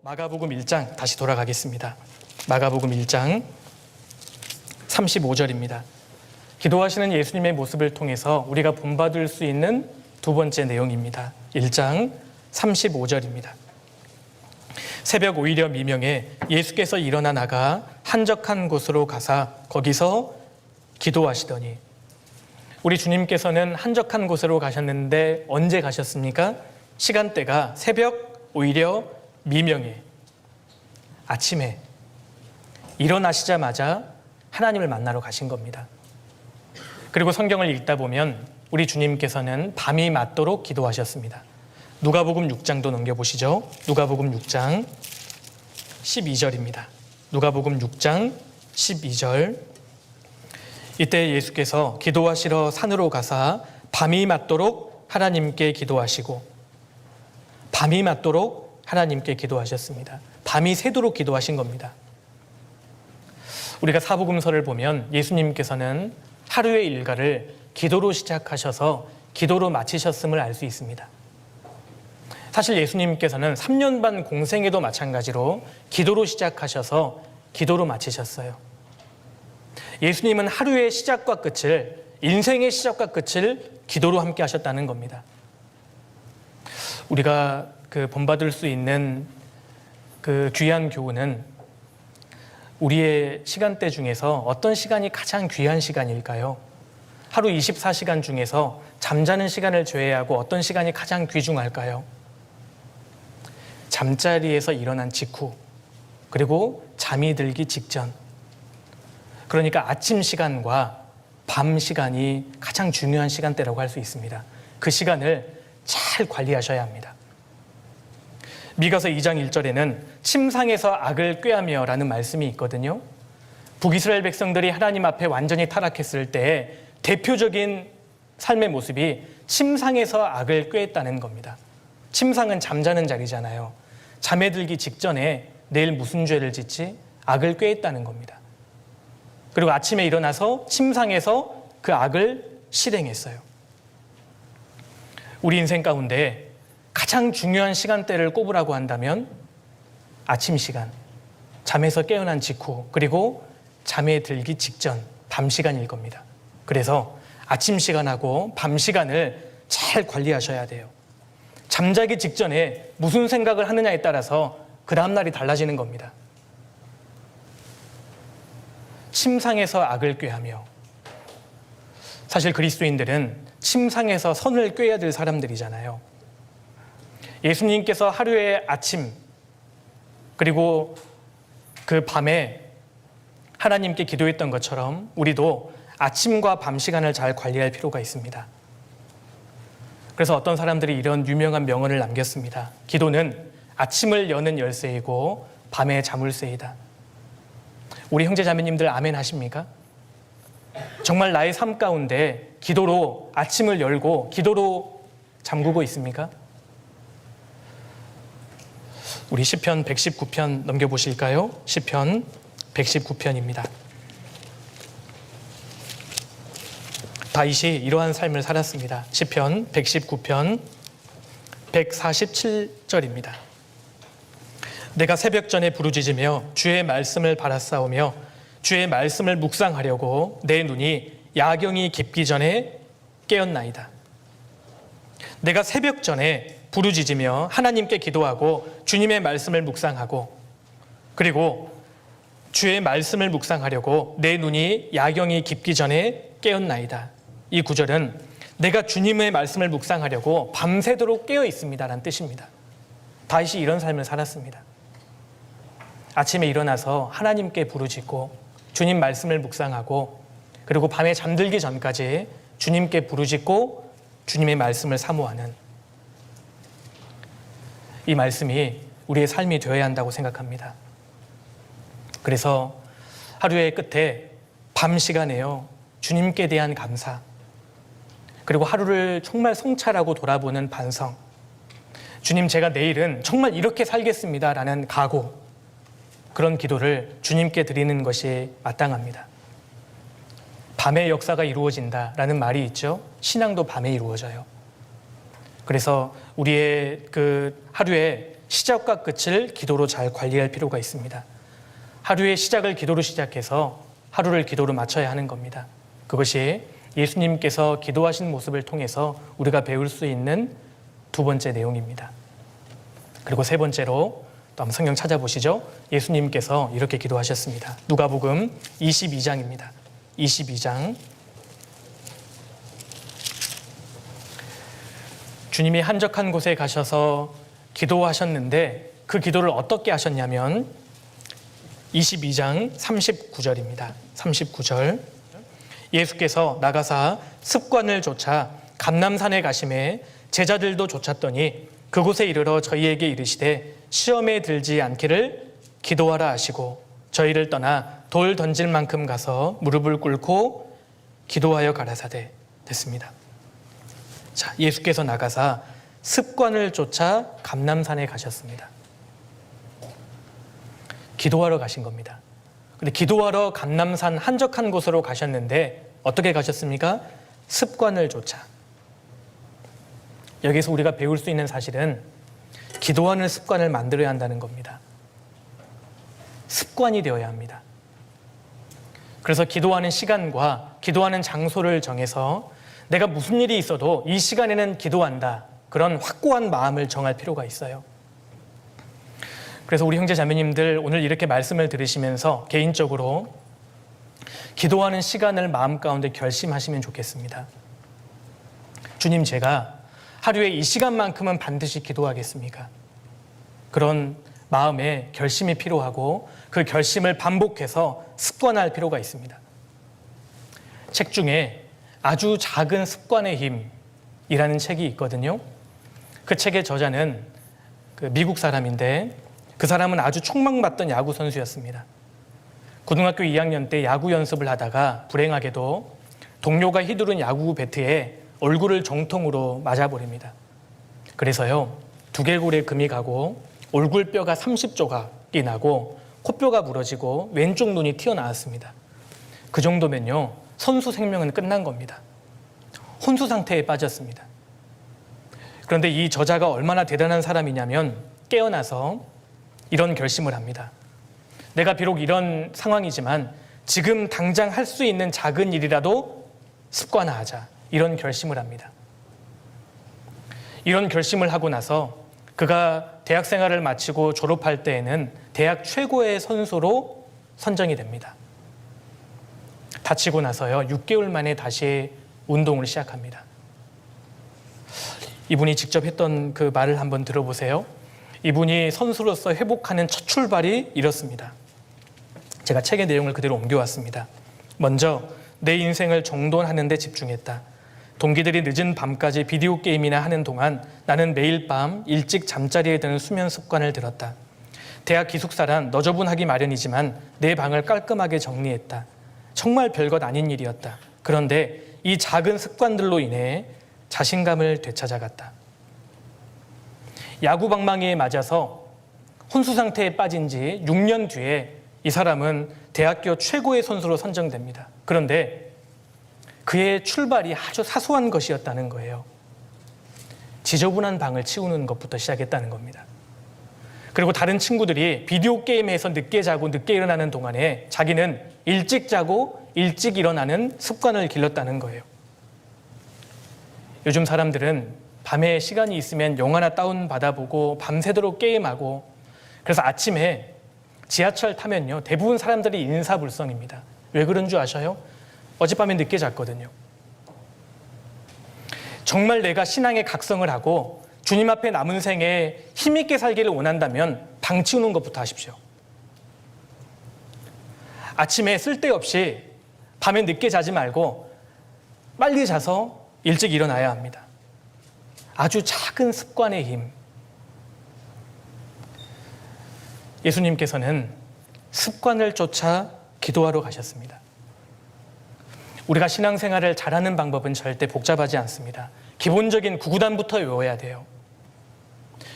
마가복음 1장 다시 돌아가겠습니다. 마가복음 1장 35절입니다. 기도하시는 예수님의 모습을 통해서 우리가 본받을 수 있는 두 번째 내용입니다. 1장 35절입니다. 새벽 오히려 미명에 예수께서 일어나 나가 한적한 곳으로 가사 거기서 기도하시더니, 우리 주님께서는 한적한 곳으로 가셨는데 언제 가셨습니까? 시간대가 새벽 오히려 미명에, 아침에 일어나시자마자 하나님을 만나러 가신 겁니다. 그리고 성경을 읽다 보면 우리 주님께서는 밤이 맞도록 기도하셨습니다. 누가복음 6장도 넘겨보시죠. 누가복음 6장 12절입니다. 누가복음 6장 12절. 이때 예수께서 기도하시러 산으로 가사 밤이 맞도록 하나님께 기도하시고, 밤이 맞도록 하나님께 기도하셨습니다. 밤이 새도록 기도하신 겁니다. 우리가 사복음서를 보면 예수님께서는 하루의 일과를 기도로 시작하셔서 기도로 마치셨음을 알 수 있습니다. 사실 예수님께서는 3년 반 공생에도 마찬가지로 기도로 시작하셔서 기도로 마치셨어요. 예수님은 하루의 시작과 끝을, 인생의 시작과 끝을 기도로 함께 하셨다는 겁니다. 우리가 본받을 수 있는 귀한 교훈은 우리의 시간대 중에서 어떤 시간이 가장 귀한 시간일까요? 하루 24시간 중에서 잠자는 시간을 제외하고 어떤 시간이 가장 귀중할까요? 잠자리에서 일어난 직후, 그리고 잠이 들기 직전, 그러니까 아침 시간과 밤 시간이 가장 중요한 시간대라고 할 수 있습니다. 그 시간을 잘 관리하셔야 합니다. 미가서 2장 1절에는 침상에서 악을 꾀하며 라는 말씀이 있거든요. 북이스라엘 백성들이 하나님 앞에 완전히 타락했을 때 대표적인 삶의 모습이 침상에서 악을 꾀했다는 겁니다. 침상은 잠자는 자리잖아요. 잠에 들기 직전에 내일 무슨 죄를 짓지? 악을 꾀했다는 겁니다. 그리고 아침에 일어나서 침상에서 그 악을 실행했어요. 우리 인생 가운데 가장 중요한 시간대를 꼽으라고 한다면 아침 시간, 잠에서 깨어난 직후, 그리고 잠에 들기 직전, 밤 시간일 겁니다. 그래서 아침 시간하고 밤 시간을 잘 관리하셔야 돼요. 잠자기 직전에 무슨 생각을 하느냐에 따라서 그 다음날이 달라지는 겁니다. 침상에서 악을 꾀하며, 사실 그리스도인들은 침상에서 선을 꾀해야 될 사람들이잖아요. 예수님께서 하루의 아침, 그리고 그 밤에 하나님께 기도했던 것처럼 우리도 아침과 밤 시간을 잘 관리할 필요가 있습니다. 그래서 어떤 사람들이 이런 유명한 명언을 남겼습니다. 기도는 아침을 여는 열쇠이고 밤의 자물쇠이다. 우리 형제 자매님들 아멘 하십니까? 정말 나의 삶 가운데 기도로 아침을 열고 기도로 잠그고 있습니까? 우리 시편 119편 넘겨보실까요? 시편 119편입니다. 다윗이 이러한 삶을 살았습니다. 시편 119편 147절입니다. 내가 새벽 전에 부르짖으며 주의 말씀을 바라싸우며 주의 말씀을 묵상하려고 내 눈이 야경이 깊기 전에 깨었나이다. 내가 새벽 전에 부르짖으며 하나님께 기도하고 주님의 말씀을 묵상하고, 그리고 주의 말씀을 묵상하려고 내 눈이 야경이 깊기 전에 깨었나이다. 이 구절은 내가 주님의 말씀을 묵상하려고 밤새도록 깨어 있습니다라는 뜻입니다. 다윗이 이런 삶을 살았습니다. 아침에 일어나서 하나님께 부르짖고 주님 말씀을 묵상하고, 그리고 밤에 잠들기 전까지 주님께 부르짖고 주님의 말씀을 사모하는, 이 말씀이 우리의 삶이 되어야 한다고 생각합니다. 그래서 하루의 끝에 밤 시간에요, 주님께 대한 감사, 그리고 하루를 정말 성찰하고 돌아보는 반성, 주님 제가 내일은 정말 이렇게 살겠습니다라는 각오, 그런 기도를 주님께 드리는 것이 마땅합니다. 밤의 역사가 이루어진다라는 말이 있죠. 신앙도 밤에 이루어져요. 그래서 우리의 그 하루에 시작과 끝을 기도로 잘 관리할 필요가 있습니다. 하루의 시작을 기도로 시작해서 하루를 기도로 마쳐야 하는 겁니다. 그것이 예수님께서 기도하신 모습을 통해서 우리가 배울 수 있는 두 번째 내용입니다. 그리고 세 번째로 또 한번 성경 찾아보시죠. 예수님께서 이렇게 기도하셨습니다. 누가복음 22장입니다. 22장. 주님이 한적한 곳에 가셔서 기도하셨는데 그 기도를 어떻게 하셨냐면 22장 39절입니다. 39절. 예수께서 나가사 습관을 좇아 감람산에 가심에 제자들도 좇았더니 그곳에 이르러 저희에게 이르시되 시험에 들지 않기를 기도하라 하시고 저희를 떠나 돌 던질 만큼 가서 무릎을 꿇고 기도하여 가라사대. 됐습니다. 자, 예수께서 나가사 습관을 좇아 감람산에 가셨습니다. 기도하러 가신 겁니다. 근데 기도하러 감람산 한적한 곳으로 가셨는데 어떻게 가셨습니까? 습관을 좇아. 여기서 우리가 배울 수 있는 사실은 기도하는 습관을 만들어야 한다는 겁니다. 습관이 되어야 합니다. 그래서 기도하는 시간과 기도하는 장소를 정해서 내가 무슨 일이 있어도 이 시간에는 기도한다. 그런 확고한 마음을 정할 필요가 있어요. 그래서 우리 형제 자매님들 오늘 이렇게 말씀을 들으시면서 개인적으로 기도하는 시간을 마음 가운데 결심하시면 좋겠습니다. 주님, 제가 하루에 이 시간만큼은 반드시 기도하겠습니까? 그런 마음의 결심이 필요하고 그 결심을 반복해서 습관할 필요가 있습니다. 책 중에 아주 작은 습관의 힘이라는 책이 있거든요. 그 책의 저자는 미국 사람인데 그 사람은 아주 촉망받던 야구 선수였습니다. 고등학교 2학년 때 야구 연습을 하다가 불행하게도 동료가 휘두른 야구 배트에 얼굴을 정통으로 맞아버립니다. 그래서요, 두개골에 금이 가고 얼굴뼈가 30조각이 나고 코뼈가 부러지고 왼쪽 눈이 튀어나왔습니다. 그 정도면요, 선수 생명은 끝난 겁니다. 혼수 상태에 빠졌습니다. 그런데 이 저자가 얼마나 대단한 사람이냐면 깨어나서 이런 결심을 합니다. 내가 비록 이런 상황이지만 지금 당장 할 수 있는 작은 일이라도 습관화하자. 이런 결심을 합니다. 이런 결심을 하고 나서 그가 대학 생활을 마치고 졸업할 때에는 대학 최고의 선수로 선정이 됩니다. 다치고 나서요, 6개월 만에 다시 운동을 시작합니다. 이분이 직접 했던 그 말을 한번 들어보세요. 이분이 선수로서 회복하는 첫 출발이 이렇습니다. 제가 책의 내용을 그대로 옮겨왔습니다. 먼저 내 인생을 정돈하는 데 집중했다. 동기들이 늦은 밤까지 비디오 게임이나 하는 동안 나는 매일 밤 일찍 잠자리에 드는 수면 습관을 들었다. 대학 기숙사란 너저분하기 마련이지만 내 방을 깔끔하게 정리했다. 정말 별것 아닌 일이었다. 그런데 이 작은 습관들로 인해 자신감을 되찾아갔다. 야구 방망이에 맞아서 혼수 상태에 빠진 지 6년 뒤에 이 사람은 대학교 최고의 선수로 선정됩니다. 그런데 그의 출발이 아주 사소한 것이었다는 거예요. 지저분한 방을 치우는 것부터 시작했다는 겁니다. 그리고 다른 친구들이 비디오 게임에서 늦게 자고 늦게 일어나는 동안에 자기는 일찍 자고 일찍 일어나는 습관을 길렀다는 거예요. 요즘 사람들은 밤에 시간이 있으면 영화나 다운 받아보고 밤새도록 게임하고, 그래서 아침에 지하철 타면요, 대부분 사람들이 인사불성입니다. 왜 그런 줄 아셔요? 어젯밤에 늦게 잤거든요. 정말 내가 신앙의 각성을 하고 주님 앞에 남은 생에 힘있게 살기를 원한다면 방 치우는 것부터 하십시오. 아침에 쓸데없이 밤에 늦게 자지 말고 빨리 자서 일찍 일어나야 합니다. 아주 작은 습관의 힘. 예수님께서는 습관을 쫓아 기도하러 가셨습니다. 우리가 신앙생활을 잘하는 방법은 절대 복잡하지 않습니다. 기본적인 구구단부터 외워야 돼요.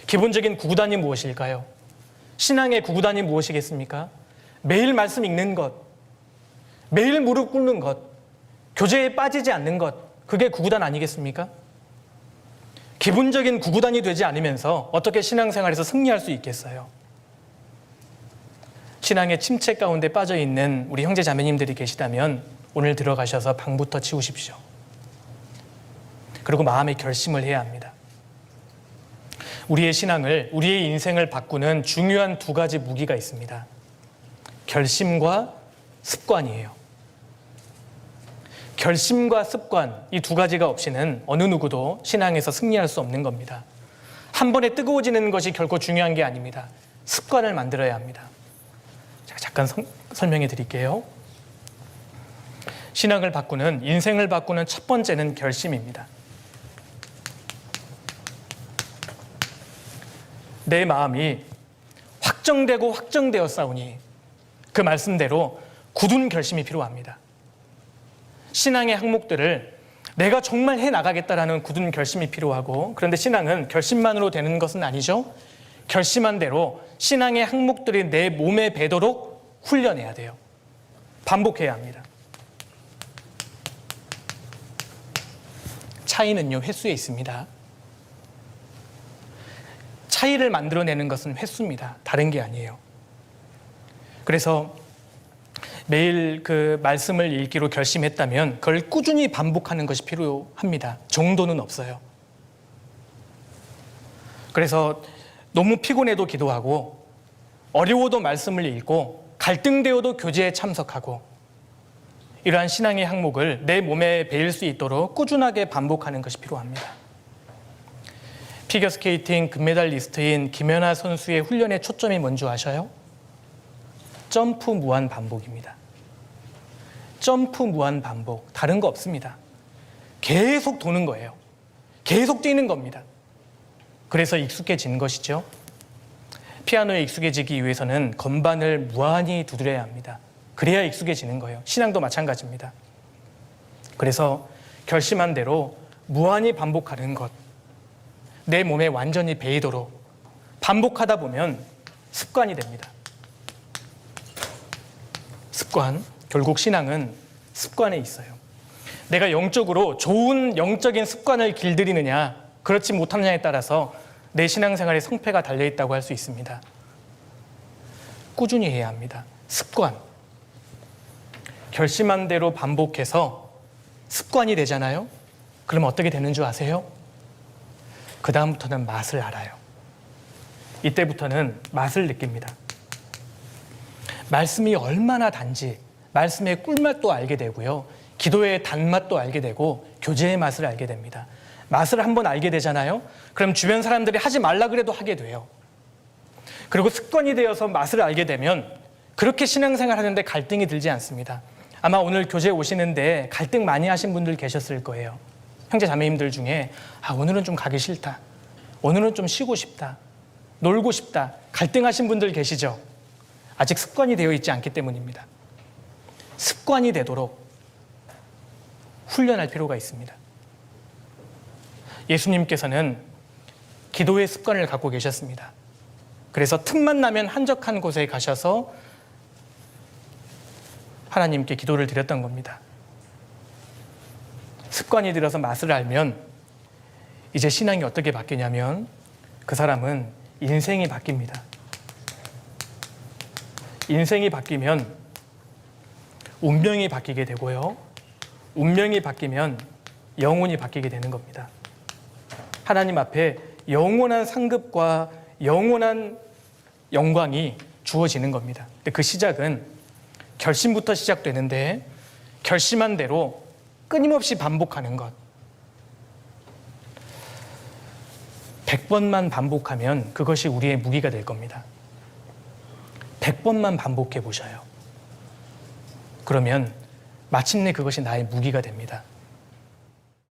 기본적인 구구단이 무엇일까요? 신앙의 구구단이 무엇이겠습니까? 매일 말씀 읽는 것, 매일 무릎 꿇는 것, 교제에 빠지지 않는 것, 그게 구구단 아니겠습니까? 기본적인 구구단이 되지 않으면서 어떻게 신앙생활에서 승리할 수 있겠어요? 신앙의 침체 가운데 빠져 있는 우리 형제 자매님들이 계시다면 오늘 들어가셔서 방부터 치우십시오. 그리고 마음의 결심을 해야 합니다. 우리의 신앙을, 우리의 인생을 바꾸는 중요한 두 가지 무기가 있습니다. 결심과 습관이에요. 결심과 습관, 이 두 가지가 없이는 어느 누구도 신앙에서 승리할 수 없는 겁니다. 한 번에 뜨거워지는 것이 결코 중요한 게 아닙니다. 습관을 만들어야 합니다. 제가 잠깐 설명해 드릴게요. 신앙을 바꾸는, 인생을 바꾸는 첫 번째는 결심입니다. 내 마음이 확정되고 확정되었사오니 그 말씀대로 굳은 결심이 필요합니다. 신앙의 항목들을 내가 정말 해나가겠다라는 굳은 결심이 필요하고, 그런데 신앙은 결심만으로 되는 것은 아니죠. 결심한 대로 신앙의 항목들이 내 몸에 배도록 훈련해야 돼요. 반복해야 합니다. 차이는요, 횟수에 있습니다. 차이를 만들어내는 것은 횟수입니다. 다른 게 아니에요. 그래서 매일 그 말씀을 읽기로 결심했다면 그걸 꾸준히 반복하는 것이 필요합니다. 정도는 없어요. 그래서 너무 피곤해도 기도하고, 어려워도 말씀을 읽고, 갈등되어도 교제에 참석하고, 이러한 신앙의 항목을 내 몸에 배일 수 있도록 꾸준하게 반복하는 것이 필요합니다. 피겨스케이팅 금메달리스트인 김연아 선수의 훈련의 초점이 뭔지 아셔요? 점프 무한 반복입니다. 점프 무한 반복, 다른 거 없습니다. 계속 도는 거예요. 계속 뛰는 겁니다. 그래서 익숙해진 것이죠. 피아노에 익숙해지기 위해서는 건반을 무한히 두드려야 합니다. 그래야 익숙해지는 거예요. 신앙도 마찬가지입니다. 그래서 결심한 대로 무한히 반복하는 것, 내 몸에 완전히 배이도록 반복하다 보면 습관이 됩니다. 습관, 결국 신앙은 습관에 있어요. 내가 영적으로 좋은 영적인 습관을 길들이느냐, 그렇지 못하느냐에 따라서 내 신앙생활의 성패가 달려있다고 할 수 있습니다. 꾸준히 해야 합니다. 습관. 결심한 대로 반복해서 습관이 되잖아요. 그럼 어떻게 되는 줄 아세요? 그 다음부터는 맛을 알아요. 이때부터는 맛을 느낍니다. 말씀이 얼마나 단지, 말씀의 꿀맛도 알게 되고요, 기도의 단맛도 알게 되고, 교제의 맛을 알게 됩니다. 맛을 한번 알게 되잖아요. 그럼 주변 사람들이 하지 말라 그래도 하게 돼요. 그리고 습관이 되어서 맛을 알게 되면 그렇게 신앙생활 하는데 갈등이 들지 않습니다. 아마 오늘 교제에 오시는데 갈등 많이 하신 분들 계셨을 거예요. 형제 자매님들 중에 오늘은 좀 가기 싫다, 오늘은 좀 쉬고 싶다, 놀고 싶다, 갈등하신 분들 계시죠? 아직 습관이 되어 있지 않기 때문입니다. 습관이 되도록 훈련할 필요가 있습니다. 예수님께서는 기도의 습관을 갖고 계셨습니다. 그래서 틈만 나면 한적한 곳에 가셔서 하나님께 기도를 드렸던 겁니다. 습관이 들어서 맛을 알면 이제 신앙이 어떻게 바뀌냐면 그 사람은 인생이 바뀝니다. 인생이 바뀌면 운명이 바뀌게 되고요, 운명이 바뀌면 영혼이 바뀌게 되는 겁니다. 하나님 앞에 영원한 상급과 영원한 영광이 주어지는 겁니다. 근데 그 시작은 결심부터 시작되는데, 결심한 대로 끊임없이 반복하는 것. 100번만 반복하면 그것이 우리의 무기가 될 겁니다. 100번만 반복해 보셔요. 그러면 마침내 그것이 나의 무기가 됩니다.